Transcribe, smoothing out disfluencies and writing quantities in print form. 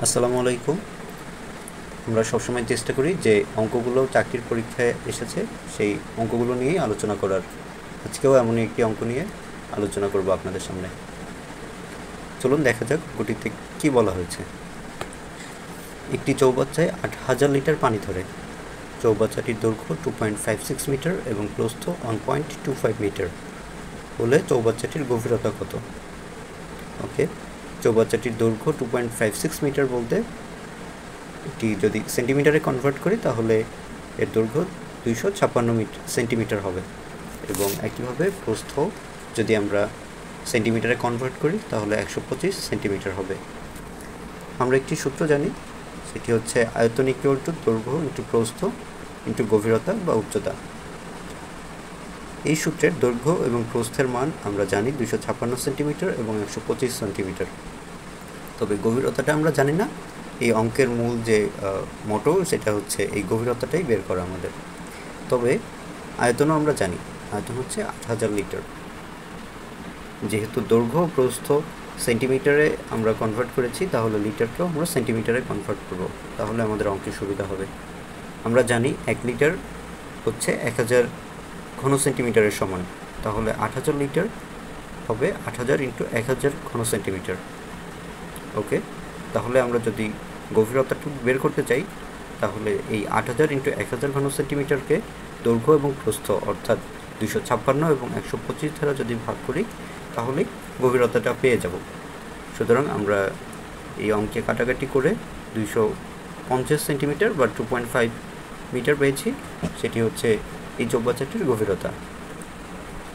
আসসালামু আলাইকুম। আমরা সবসময় চেষ্টা করি যে অঙ্কগুলো চাকরির পরীক্ষায় এসেছে সেই অঙ্কগুলো নিয়েই আলোচনা করার। আজকেও এমনই একটি অঙ্ক নিয়ে আলোচনা করব আপনাদের সামনে। চলুন দেখা যাক অঙ্কটিতে কী বলা হয়েছে। একটি চৌবাচ্চায় ৮,০০০ লিটার পানি ধরে। চৌবাচ্চাটির দৈর্ঘ্য 2.56 মিটার এবং প্রস্থ 1.25 মিটার হলে চৌবাচ্চাটির গভীরতা কত? ওকে, চৌবাচ্চাটির দৈর্ঘ্য 2.56 মিটার বলতে এটি যদি সেন্টিমিটারে কনভার্ট করি তাহলে এর দৈর্ঘ্য 256 সেন্টিমিটার হবে, এবং একইভাবে প্রস্থ যদি আমরা সেন্টিমিটারে কনভার্ট করি তাহলে 125 সেন্টিমিটার হবে। আমরা একটি সূত্র জানি, সেটি হচ্ছে আয়তন ইকুয়াল টু দৈর্ঘ্য ইন্টু প্রস্থ ইন্টু গভীরতা বা উচ্চতা। এই সূত্রের দৈর্ঘ্য এবং প্রস্থের মান আমরা জানি 256 সেন্টিমিটার এবং 125 সেন্টিমিটার, তবে গভীরতাটা আমরা জানি না। এই অঙ্কের মূল যে মোটো সেটা হচ্ছে এই গভীরতাটাই বের করা আমাদের। তবে আয়তনও আমরা জানি, আয়তন হচ্ছে ৮,০০০ লিটার। যেহেতু দৈর্ঘ্য প্রস্থ সেন্টিমিটারে আমরা কনভার্ট করেছি, তাহলে লিটারকেও আমরা সেন্টিমিটারে কনভার্ট করব, তাহলে আমাদের অঙ্কের সুবিধা হবে। আমরা জানি 1 লিটার হচ্ছে 1000 ঘন সেন্টিমিটারের সমান, তাহলে ৮,০০০ লিটার হবে ৮,০০০ ইন্টু 1000 ঘন সেন্টিমিটার। ওকে, তাহলে আমরা যদি গভীরতাটা বের করতে চাই তাহলে এই ৮,০০০ ইন্টু 1000 ঘন সেন্টিমিটারকে দৈর্ঘ্য এবং প্রস্থ অর্থাৎ 256 এবং 125 দ্বারা যদি ভাগ করি তাহলে গভীরতাটা পেয়ে যাব। সুতরাং আমরা এই অঙ্কে কাটাকাটি করে 250 সেন্টিমিটার বা 2.5 মিটার পেয়েছি, সেটি হচ্ছে এই চৌবাচ্চাটির গভীরতা।